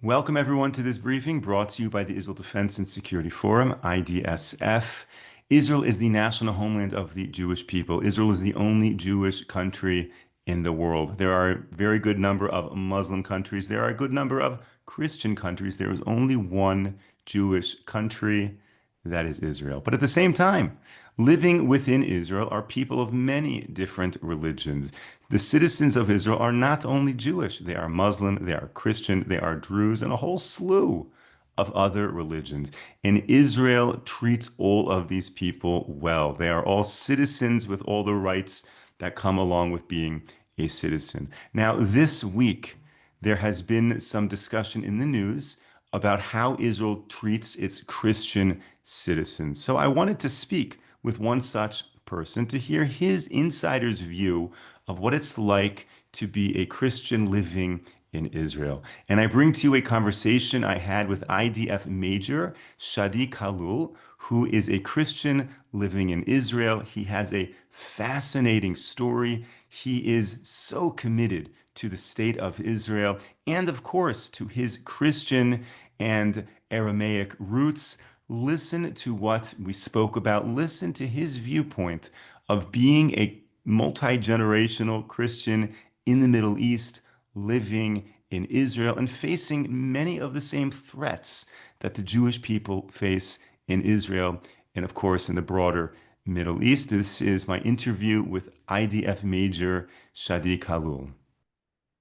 Welcome everyone to this briefing brought to you by the Israel Defense and Security Forum, IDSF. Israel is the national homeland of the Jewish people. Israel is the only Jewish country in the world. There are a very good number of Muslim countries. There are a good number of Christian countries. There is only one Jewish country, that is Israel. But at the same time, living within Israel are people of many different religions. The citizens of Israel are not only Jewish, they are Muslim, they are Christian, they are Druze, and a whole slew of other religions. And Israel treats all of these people well. They are all citizens with all the rights that come along with being a citizen. Now, this week, there has been some discussion in the news about how Israel treats its Christian citizens. So I wanted to speak with one such person to hear his insider's view of what it's like to be a Christian living in Israel. And I bring to you a conversation I had with IDF Major Shadi Khaloul, who is a Christian living in Israel. He has a fascinating story. He is so committed to the state of Israel and, of course, to his Christian and Aramaic roots. Listen to what we spoke about. Listen to his viewpoint of being a multi-generational Christian in the Middle East, living in Israel, and facing many of the same threats that the Jewish people face in Israel and, of course, in the broader Middle East. This is my interview with IDF Major Shadi Khaloul.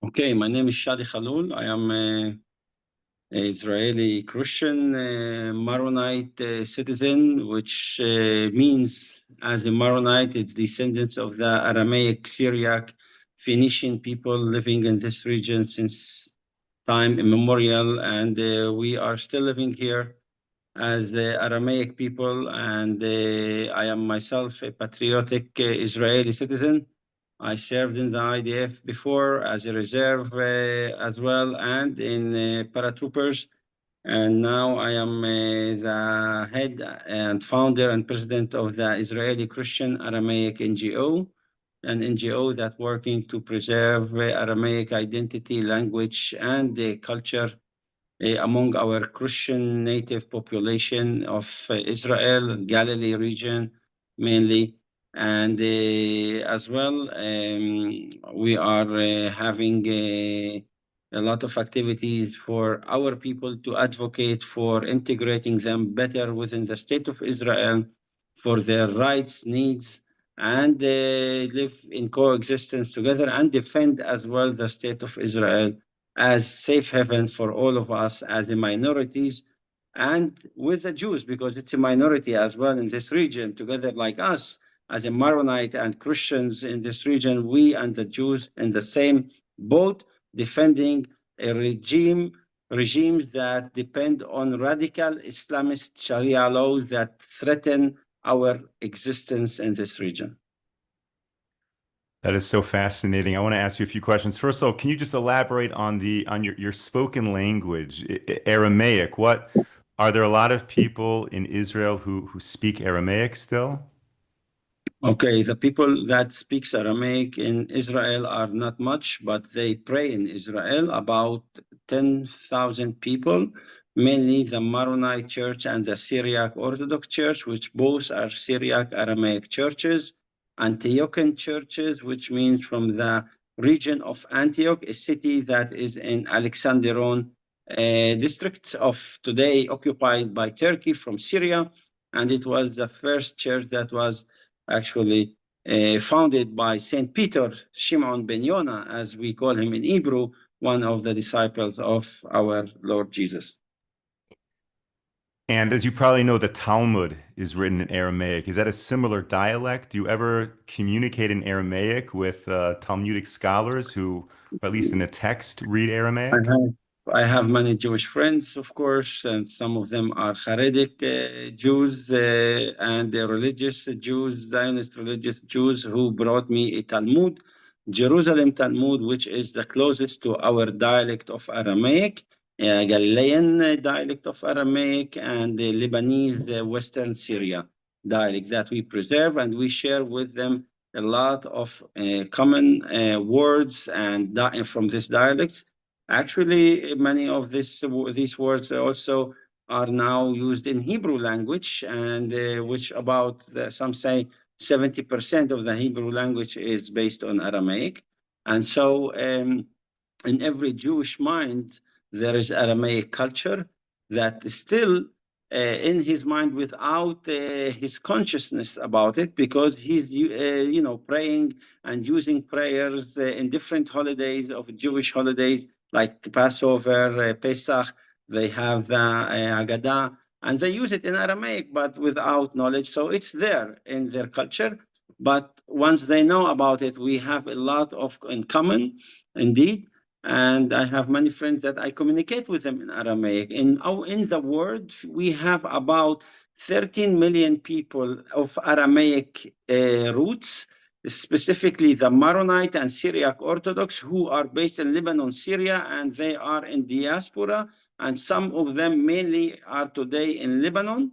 Okay, my name is Shadi Khaloul. I am an Israeli Christian Maronite citizen, which means as a Maronite, it's descendants of the Aramaic, Syriac, Phoenician people living in this region since time immemorial. And we are still living here as the Aramaic people. And I am myself a patriotic Israeli citizen. I served in the IDF before as a reserve as well, and in paratroopers. And now I am the head and founder and president of the Israeli Christian Aramaic NGO, an NGO that working to preserve Aramaic identity, language, and culture among our Christian native population of Israel, Galilee region mainly. And as well, we are having a lot of activities for our people to advocate for integrating them better within the state of Israel for their rights, needs, and live in coexistence together and defend as well the state of Israel as safe haven for all of us as a minorities and with the Jews, because it's a minority as well in this region, together like us as a Maronite and Christians in this region, we and the Jews in the same boat, defending a regimes that depend on radical Islamist Sharia laws that threaten our existence in this region. That is so fascinating. I want to ask you a few questions. First of all, can you just elaborate on your spoken language, Aramaic? What are there a lot of people in Israel who speak Aramaic still? Okay, the people that speaks Aramaic in Israel are not much, but they pray in Israel, about 10,000 people, mainly the Maronite Church and the Syriac Orthodox Church, which both are Syriac Aramaic churches, Antiochian churches, which means from the region of Antioch, a city that is in Alexandron district of today occupied by Turkey from Syria. And it was the first church that was actually founded by Saint Peter, Shimon ben Yonah, as we call him in Hebrew, one of the disciples of our Lord Jesus. And as you probably know, the Talmud is written in Aramaic. Is that a similar dialect? Do you ever communicate in Aramaic with Talmudic scholars who, or at least in the text, read Aramaic? I have many Jewish friends, of course, and some of them are Haredic Jews and religious Jews, Zionist religious Jews, who brought me a Talmud, Jerusalem Talmud, which is the closest to our dialect of Aramaic, Galilean dialect of Aramaic, and the Lebanese Western Syria dialect that we preserve, and we share with them a lot of common words and from these dialects. Actually, many of these words also are now used in Hebrew language, and which about some say 70% of the Hebrew language is based on Aramaic. And so in every Jewish mind, there is Aramaic culture that is still in his mind without his consciousness about it, because he's praying and using prayers in different holidays of Jewish holidays like Passover, Pesach. They have the Haggadah, and they use it in Aramaic, but without knowledge. So it's there in their culture. But once they know about it, we have a lot of in common, indeed. And I have many friends that I communicate with them in Aramaic. In the world, we have about 13 million people of Aramaic roots, specifically the Maronite and Syriac Orthodox, who are based in Lebanon, Syria, and they are in diaspora. And some of them mainly are today in Lebanon.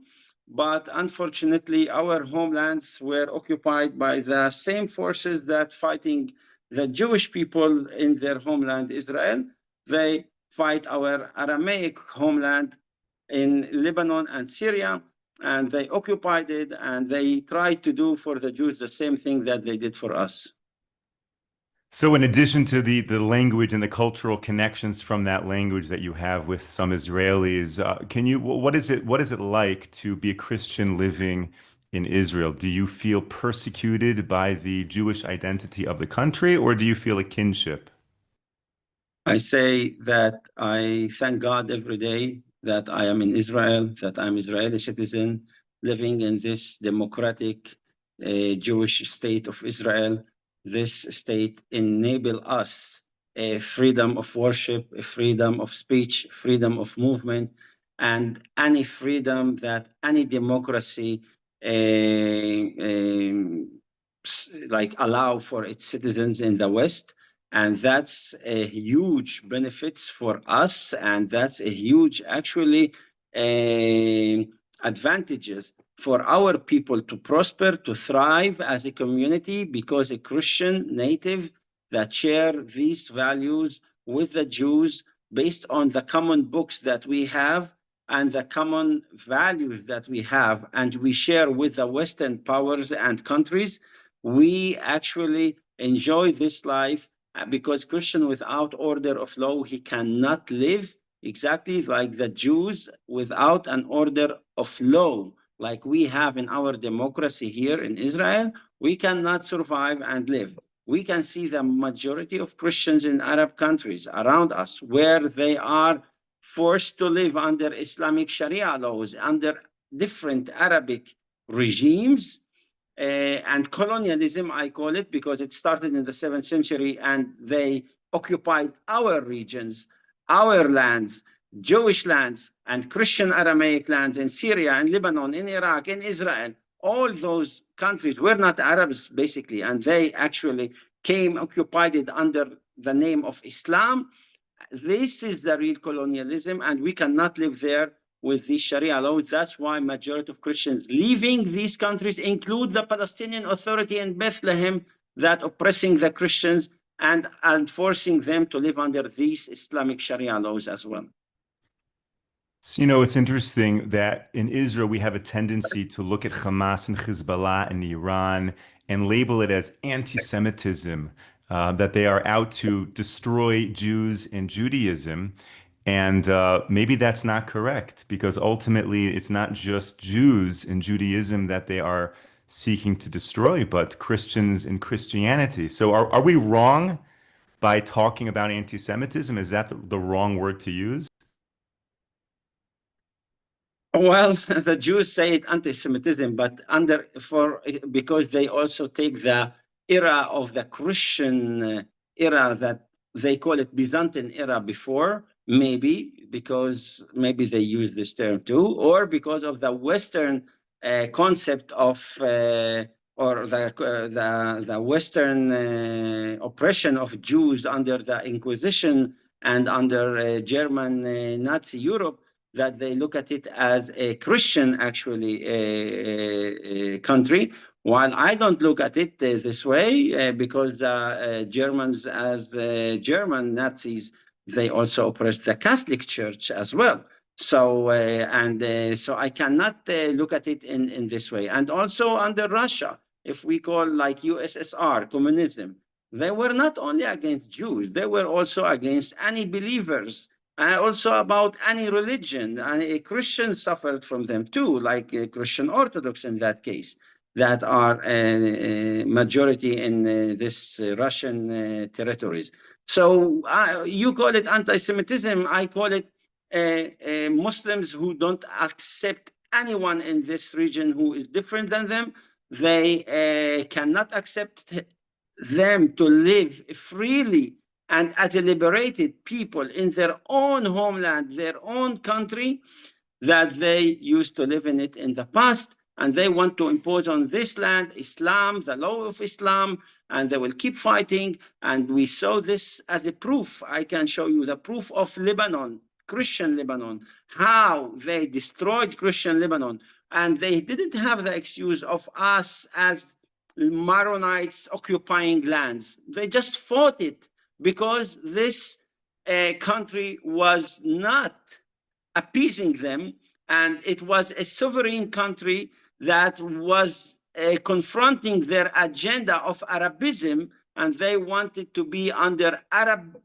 But unfortunately, our homelands were occupied by the same forces that fighting the Jewish people in their homeland, Israel. They fight our Aramaic homeland in Lebanon and Syria, and they occupied it, and they tried to do for the Jews the same thing that they did for us. So, in addition to the language and the cultural connections from that language that you have with some Israelis, what is it like to be a Christian living in Israel? Do you feel persecuted by the Jewish identity of the country, or do you feel a kinship? I say that I thank God every day that I am in Israel, that I'm Israeli citizen living in this democratic Jewish state of Israel. This state enable us a freedom of worship, a freedom of speech, freedom of movement, and any freedom that any democracy like allow for its citizens in the West. And that's a huge benefits for us, and that's a huge actually advantages for our people to prosper, to thrive as a community, because a Christian native that share these values with the Jews based on the common books that we have and the common values that we have, and we share with the Western powers and countries, we actually enjoy this life, because Christian without order of law, he cannot live, exactly like the Jews without an order of law, like we have in our democracy here in Israel, we cannot survive and live. We can see the majority of Christians in Arab countries around us where they are forced to live under Islamic Sharia laws, under different Arabic regimes, and colonialism, I call it, because it started in the 7th century and they occupied our regions, our lands, Jewish lands, and Christian Aramaic lands in Syria and Lebanon, in Iraq, in Israel. All those countries were not Arabs, basically, and they actually came occupied it under the name of Islam. This is the real colonialism, and we cannot live there with these Sharia laws. That's why majority of Christians leaving these countries include the Palestinian Authority in Bethlehem that oppressing the Christians and forcing them to live under these Islamic Sharia laws as well. So, it's interesting that in Israel, we have a tendency to look at Hamas and Hezbollah in Iran and label it as anti-Semitism, that they are out to destroy Jews and Judaism. And maybe that's not correct, because ultimately it's not just Jews and Judaism that they are seeking to destroy, but Christians and Christianity. So are we wrong by talking about anti-Semitism? Is that the wrong word to use? Well, the Jews say it anti-Semitism, but because they also take the era of the Christian era that they call it Byzantine era before, maybe because maybe they use this term too, or because of the Western concept of or the Western oppression of Jews under the Inquisition and under German Nazi Europe, that they look at it as a Christian, actually, country, while I don't look at it this way, because the Germans, as German Nazis, they also oppressed the Catholic Church as well. So so I cannot look at it in this way. And also under Russia, if we call like USSR, communism, they were not only against Jews, they were also against any believers, also about any religion. And Christians suffered from them too, like Christian Orthodox in that case, that are a majority in this Russian territories. So you call it anti-Semitism, I call it Muslims who don't accept anyone in this region who is different than them. They cannot accept them to live freely and as a liberated people in their own homeland, their own country, that they used to live in it in the past. And they want to impose on this land Islam, the law of Islam, and they will keep fighting. And we saw this as a proof. I can show you the proof of Lebanon, Christian Lebanon, how they destroyed Christian Lebanon. And they didn't have the excuse of us as Maronites occupying lands. They just fought it because this country was not appeasing them, and it was a sovereign country that was confronting their agenda of Arabism, and they wanted to be under Arab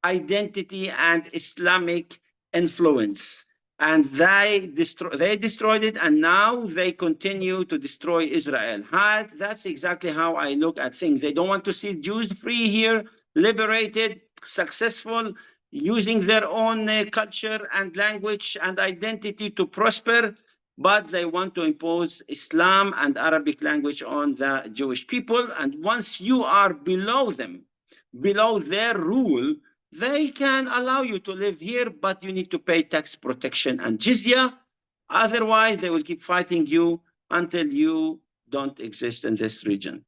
identity and Islamic influence. And they destroyed it, and now they continue to destroy Israel. That's exactly how I look at things. They don't want to see Jews free here, liberated, successful, using their own culture and language and identity to prosper, but they want to impose Islam and Arabic language on the Jewish people. And once you are below them, below their rule, they can allow you to live here, but you need to pay tax protection and jizya. Otherwise, they will keep fighting you until you don't exist in this region.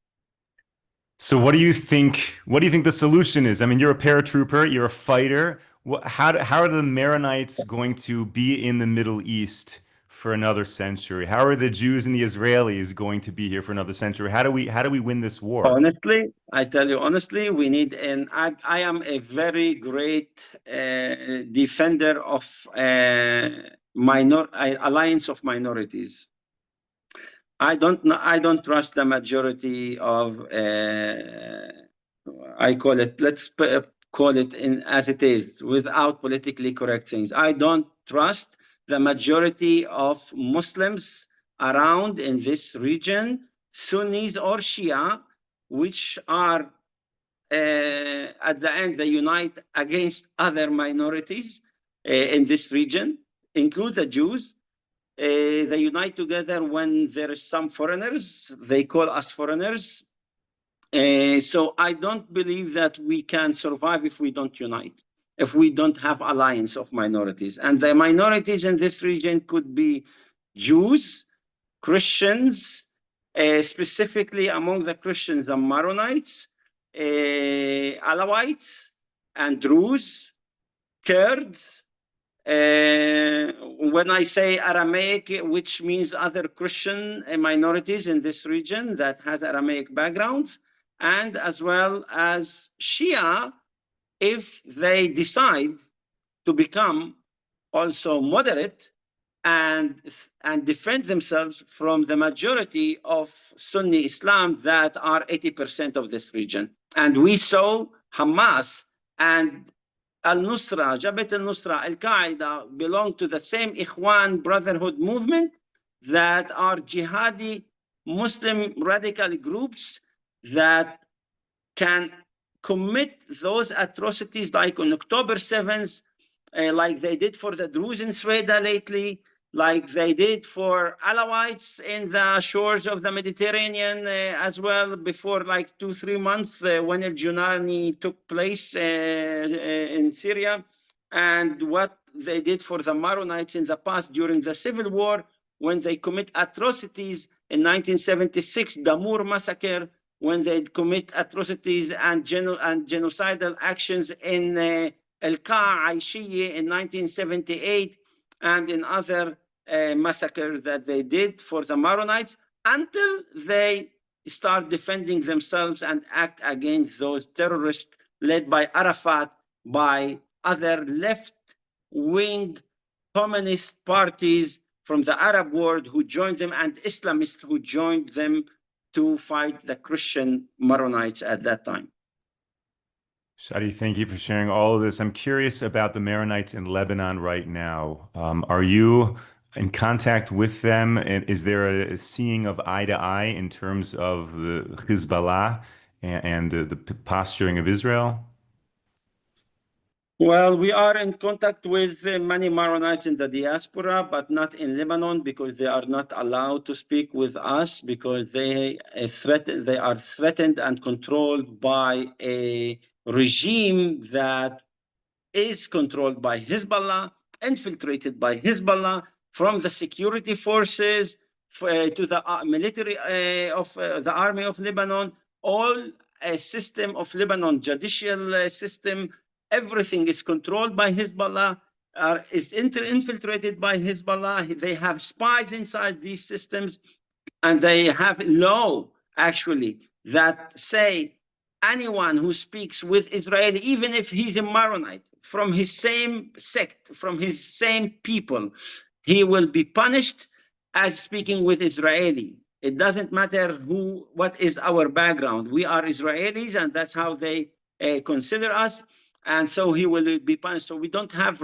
So what do you think? What do you think the solution is? I mean, you're a paratrooper, you're a fighter. How are the Maronites going to be in the Middle East for another century? How are the Jews and the Israelis going to be here for another century? How do we win this war? Honestly, I tell you honestly, we need an. I am a very great defender of alliance of minorities. I don't trust the majority of. I call it. Let's call it in as it is, without politically correct things. I don't trust the majority of Muslims around in this region, Sunnis or Shia, which are at the end they unite against other minorities in this region, include the Jews. They unite together when there is some foreigners. They call us foreigners. So I don't believe that we can survive if we don't unite, if we don't have alliance of minorities. And the minorities in this region could be Jews, Christians, specifically among the Christians, the Maronites, Alawites, and Druze, Kurds. When I say Aramaic, which means other Christian minorities in this region that has Aramaic backgrounds, and as well as Shia, if they decide to become also moderate and defend themselves from the majority of Sunni Islam that are 80% of this region. And we saw Hamas and Al-Nusra, Jabhat al-Nusra, Al-Qaeda belong to the same Ikhwan Brotherhood movement that are jihadi Muslim radical groups that can commit those atrocities like on October 7th, like they did for the Druze in Sweden lately, like they did for Alawites in the shores of the Mediterranean as well before like 2-3 months when El Junani took place in Syria, and what they did for the Maronites in the past during the Civil War when they commit atrocities in 1976, the Moor massacre, when they commit atrocities and genocidal actions in El-Qa' Aishiye in 1978, and in other massacres that they did for the Maronites, until they start defending themselves and act against those terrorists led by Arafat, by other left-wing communist parties from the Arab world who joined them, and Islamists who joined them to fight the Christian Maronites at that time. Shadi, thank you for sharing all of this. I'm curious about the Maronites in Lebanon right now. Are you in contact with them? And is there a seeing of eye to eye in terms of the Hezbollah and the posturing of Israel? Well, we are in contact with many Maronites in the diaspora, but not in Lebanon, because they are not allowed to speak with us, because they are threatened and controlled by a regime that is controlled by Hezbollah, infiltrated by Hezbollah, from the security forces to the military of the army of Lebanon, all a system of Lebanon, judicial system, everything is controlled by Hezbollah, is infiltrated by Hezbollah. They have spies inside these systems, and they have law, actually, that say anyone who speaks with Israel, even if he's a Maronite, from his same sect, from his same people, he will be punished as speaking with Israeli. It doesn't matter what is our background. We are Israelis, and that's how they consider us. And so he will be punished. So we don't have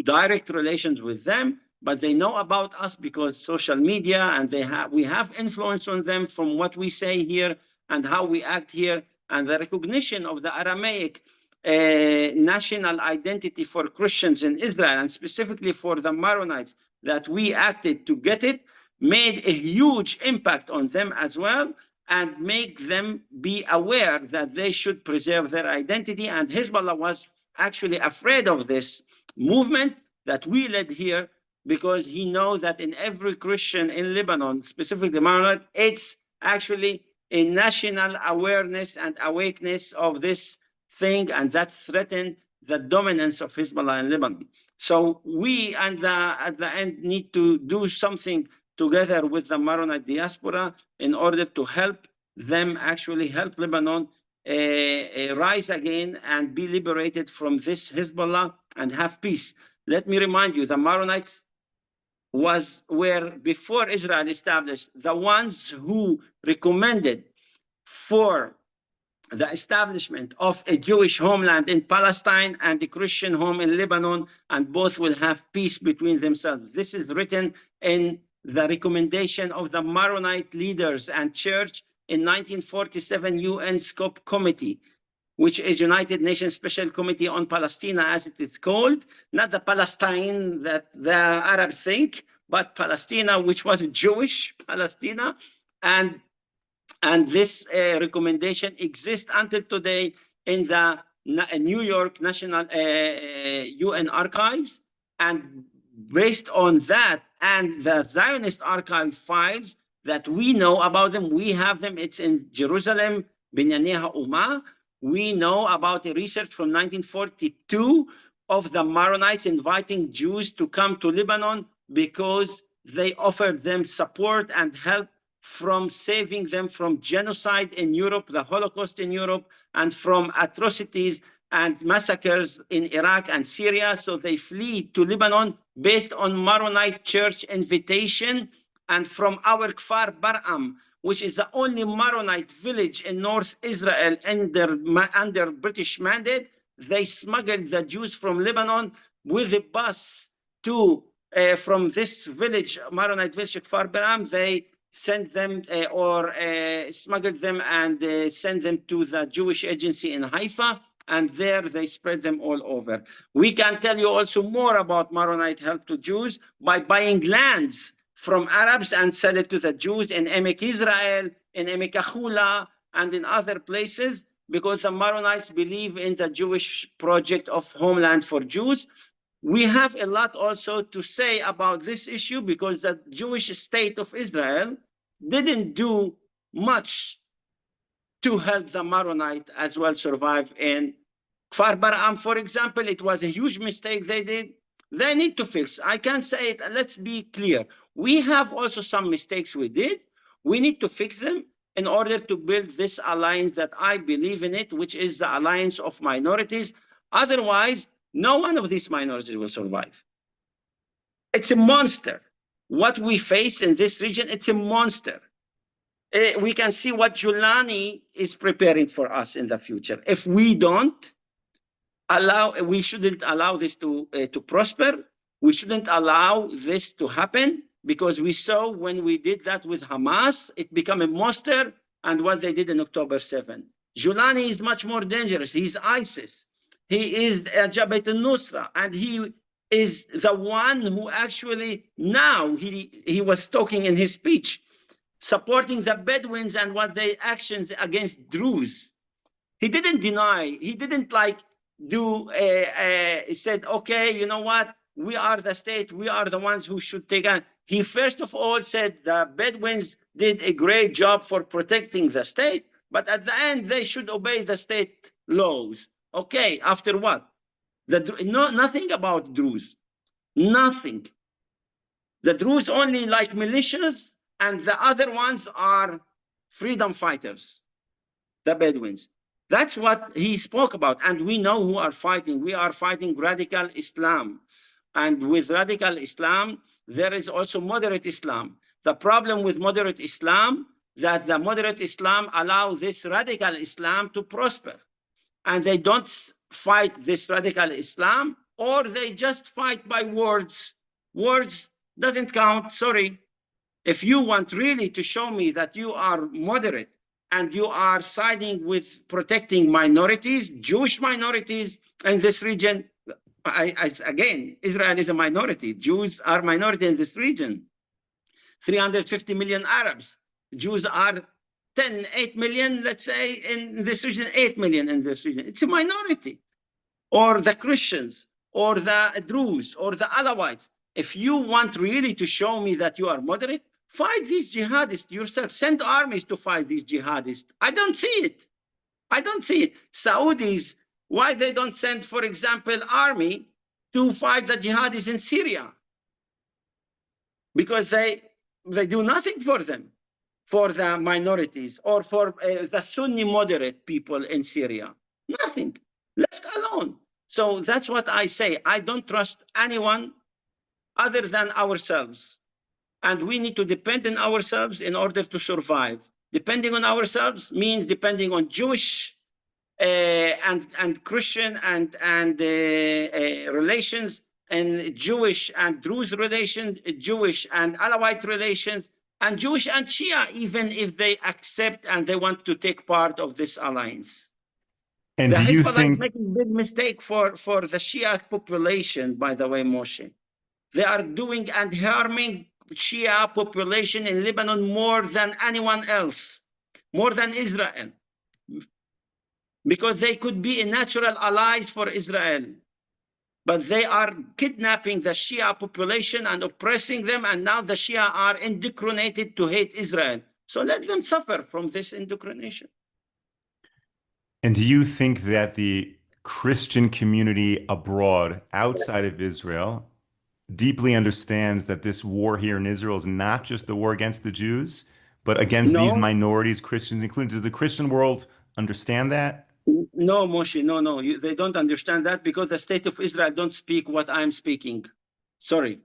direct relations with them, but they know about us because social media, and we have influence on them from what we say here and how we act here, and the recognition of the Aramaic national identity for Christians in Israel, and specifically for the Maronites, that we acted to get it, made a huge impact on them as well, and make them be aware that they should preserve their identity. And Hezbollah was actually afraid of this movement that we led here, because he knows that in every Christian in Lebanon, specifically Maronite, it's actually a national awareness and awakeness of this thing, and that threatened the dominance of Hezbollah in Lebanon. So we, at the end, need to do something together with the Maronite diaspora in order to help them, actually help Lebanon rise again and be liberated from this Hezbollah and have peace. Let me remind you, the Maronites were, before Israel established, the ones who recommended for the establishment of a Jewish homeland in Palestine and a Christian home in Lebanon, and both will have peace between themselves. This is written in the recommendation of the Maronite leaders and church in 1947 UN Scope Committee, which is United Nations Special Committee on Palestine, as it is called, not the Palestine that the Arabs think, but Palestine, which was Jewish Palestine. And this recommendation exists until today in the New York National UN Archives. And based on that and the Zionist archive files that we know about them, we have them. It's in Jerusalem, Binyanei HaUmah. We know about a research from 1942 of the Maronites inviting Jews to come to Lebanon because they offered them support and help from saving them from genocide in Europe, the Holocaust in Europe, and from atrocities and massacres in Iraq and Syria. So they flee to Lebanon based on Maronite church invitation. And from our Kfar Bar'am, which is the only Maronite village in North Israel under British mandate, they smuggled the Jews from Lebanon with a bus to, from this village, Maronite village, Kfar Bar'am. They sent them smuggled them and sent them to the Jewish agency in Haifa, and there they spread them all over. We can tell you also more about Maronite help to Jews by buying lands from Arabs and sell it to the Jews in Emek Israel, in Emek Achula, and in other places, because the Maronites believe in the Jewish project of homeland for Jews. We have a lot also to say about this issue, because the Jewish state of Israel didn't do much to help the Maronite as well survive in Kfar Bar'am, for example. It was a huge mistake they did. They need to fix. I can't say it. Let's be clear. We have also some mistakes we did. We need to fix them in order to build this alliance that I believe in it, which is the alliance of minorities. Otherwise, No one of these minorities will survive. It's a monster. What we face in this region, it's a monster. We can see what Giuliani is preparing for us in the future. If we don't allow, we shouldn't allow this to prosper. We shouldn't allow this to happen, because we saw when we did that with Hamas, it became a monster, and what they did in October 7. Giuliani is much more dangerous. He's ISIS. He is Jabhat al-Nusra, and he is the one who actually, now he was talking in his speech, supporting the Bedouins and what their actions against Druze. He didn't deny, he didn't he said, okay, you know what? We are the state, we are the ones who should take on. He first of all said the Bedouins did a great job for protecting the state, but at the end they should obey the state laws. Okay, after what? Nothing about Druze, nothing. The Druze only like militias, and the other ones are freedom fighters, the Bedouins. That's what he spoke about. And we know who are fighting. We are fighting radical Islam. And with radical Islam, there is also moderate Islam. The problem with moderate Islam, that the moderate Islam allow this radical Islam to prosper. And they don't fight this radical Islam, or they just fight by words. Words doesn't count, sorry. If you want really to show me that you are moderate and you are siding with protecting minorities, Jewish minorities in this region, again, Israel is a minority. Jews are minority in this region. 350 million Arabs. Jews are 8 million, let's say, in this region, 8 million in this region. It's a minority. Or the Christians, or the Druze, or the Alawites. If you want really to show me that you are moderate, fight these jihadists yourself. Send armies to fight these jihadists. I don't see it. I don't see it. Saudis, why they don't send, for example, army to fight the jihadists in Syria? Because they do nothing for them, for the minorities, or for the Sunni moderate people in Syria. Nothing. Left alone. So that's what I say. I don't trust anyone other than ourselves. And we need to depend on ourselves in order to survive. Depending on ourselves means depending on Jewish and Christian and relations, and Jewish and Druze relations, Jewish and Alawite relations, and Jewish and Shia, even if they accept and they want to take part of this alliance. And the do you Hezbollah think is making a big mistake for the Shia population, by the way, Moshe. They are doing and harming Shia population in Lebanon more than anyone else, more than Israel, because they could be natural allies for Israel. But they are kidnapping the Shia population and oppressing them, and now the Shia are indoctrinated to hate Israel. So let them suffer from this indoctrination. And do you think that the Christian community abroad, outside of Israel, deeply understands that this war here in Israel is not just a war against the Jews, but against these minorities, Christians included? Does the Christian world understand that? No, Moshe, no. They don't understand that, because the state of Israel don't speak what I'm speaking. Sorry.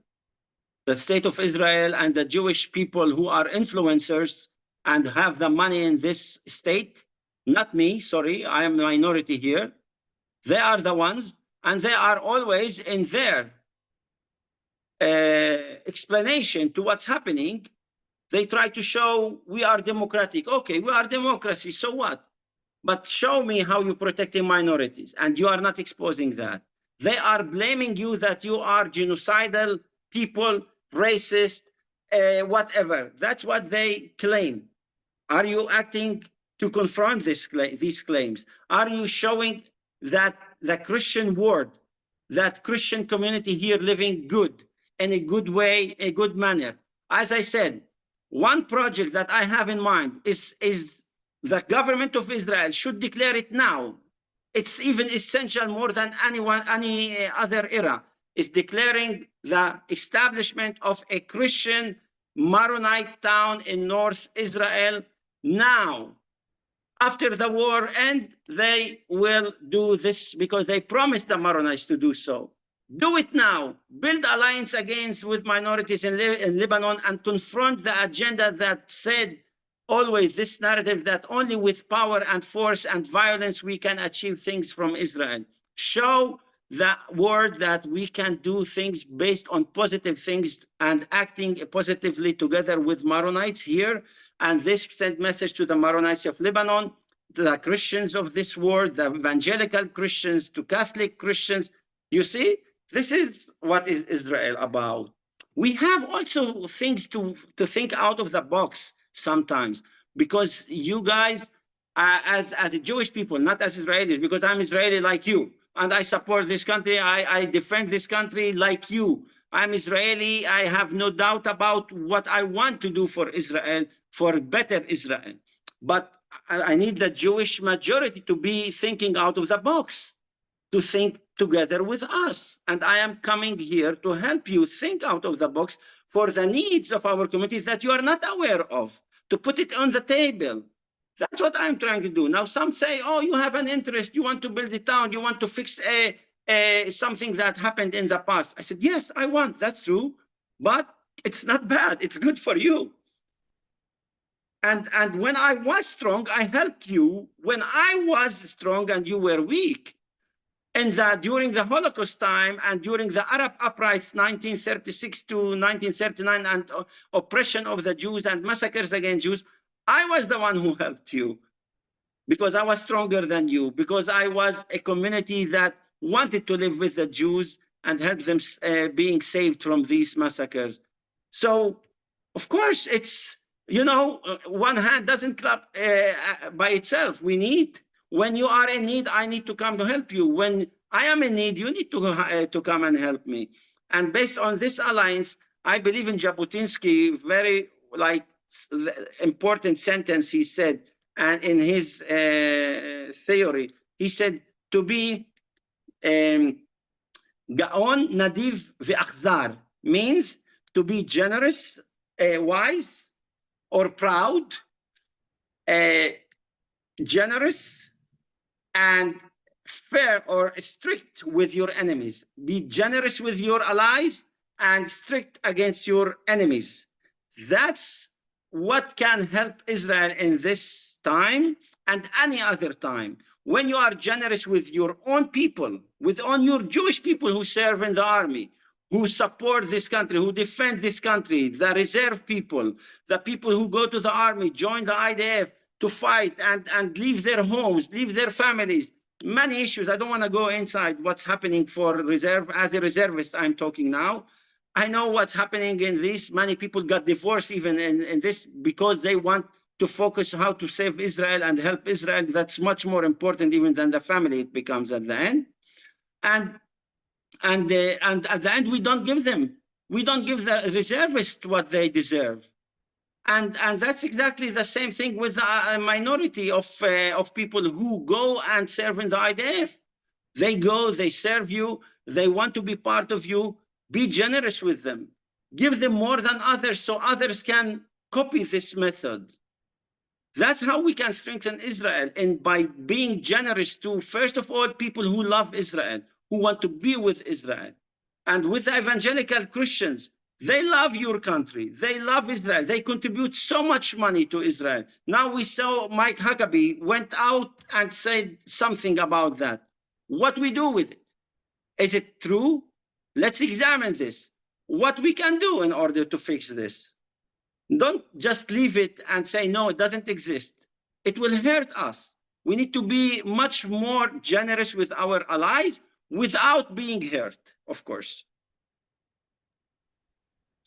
The state of Israel and the Jewish people who are influencers and have the money in this state, not me, sorry, I am a minority here. They are the ones, and they are always in their explanation to what's happening. They try to show we are democratic. Okay, we are democracy, so what? But show me how you're protecting minorities, and you are not exposing that. They are blaming you that you are genocidal people, racist, whatever. That's what they claim. Are you acting to confront these claims? Are you showing that the Christian world, that Christian community here living good, in a good way, a good manner? As I said, one project that I have in mind is the government of Israel should declare it now. It's even essential more than any other era, is declaring the establishment of a Christian Maronite town in North Israel now. after the war end, they will do this because they promised the Maronites to do so. Do it now. Build alliance against with minorities in Lebanon and confront the agenda that said always this narrative that only with power and force and violence we can achieve things from Israel. Show the world that we can do things based on positive things and acting positively together with Maronites here. And this sent message to the Maronites of Lebanon, to the Christians of this world, the evangelical Christians, to Catholic Christians. You see, this is what is Israel about. We have also things to think out of the box sometimes, because you guys, as a Jewish people, not as Israelis, because I'm Israeli like you, and I support this country, I defend this country like you. I'm Israeli, I have no doubt about what I want to do for Israel, for better Israel. But I need the Jewish majority to be thinking out of the box, to think together with us. And I am coming here to help you think out of the box for the needs of our community that you are not aware of, to put it on the table. That's what I'm trying to do. Now, some say, oh, you have an interest, you want to build a town, you want to fix something that happened in the past. I said, yes, I want, that's true, but it's not bad, it's good for you. And when I was strong, I helped you. When I was strong and you were weak, and that during the Holocaust time and during the Arab uprisings, 1936 to 1939, and oppression of the Jews and massacres against Jews, I was the one who helped you because I was stronger than you, because I was a community that wanted to live with the Jews and help them being saved from these massacres. So, of course, it's, you know, one hand doesn't clap by itself. We need, when you are in need, I need to come to help you. When I am in need, you need to come and help me. And based on this alliance, I believe in Jabotinsky, very important sentence he said, and in his theory, he said to be Gaon, Nadiv, Ve'akhzar means to be generous, wise, or proud, generous, and fair or strict with your enemies. Be generous with your allies and strict against your enemies. That's what can help Israel in this time and any other time. When you are generous with your own people, with your Jewish people who serve in the army, who support this country, who defend this country, the reserve people, the people who go to the army, join the IDF to fight and leave their homes, leave their families. Many issues. I don't want to go inside what's happening for reserve. As a reservist, I'm talking now. I know what's happening in this. Many people got divorced even in this because they want to focus how to save Israel and help Israel. That's much more important even than the family it becomes at the end. And at the end, we don't give them. We don't give the reservists what they deserve. And that's exactly the same thing with a minority of people who go and serve in the IDF. They go, they serve you, they want to be part of you. Be generous with them. Give them more than others so others can copy this method. That's how we can strengthen Israel, and by being generous to, first of all, people who love Israel, who want to be with Israel. And with the evangelical Christians, they love your country. They love Israel. They contribute so much money to Israel. Now we saw Mike Huckabee went out and said something about that. What we do with it? Is it true? Let's examine this. What we can do in order to fix this. Don't just leave it and say, no, it doesn't exist. It will hurt us. We need to be much more generous with our allies without being hurt, of course.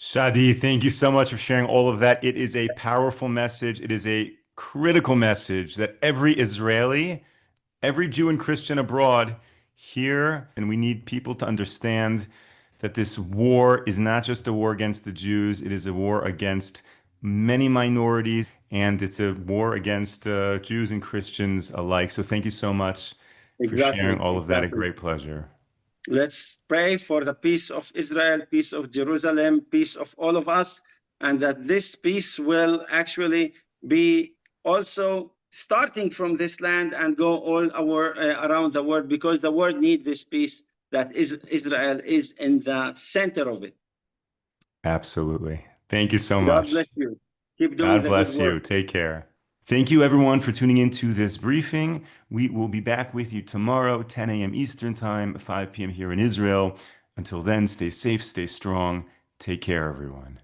Shadi, thank you so much for sharing all of that. It is a powerful message. It is a critical message that every Israeli, every Jew and Christian abroad hear, and we need people to understand that this war is not just a war against the Jews, it is a war against many minorities, and it's a war against Jews and Christians alike. So thank you so much for sharing all of that. A great pleasure. Let's pray for the peace of Israel, peace of Jerusalem, peace of all of us, and that this peace will actually be also starting from this land and go all around the world, because the world needs this peace that Israel is in the center of it. Absolutely. Thank you so God bless much. you. Keep doing God the good bless work. you. Take care. Thank you, everyone, for tuning into this briefing. We will be back with you tomorrow, 10 a.m. Eastern Time, 5 p.m. here in Israel. Until then, stay safe, stay strong. Take care, everyone.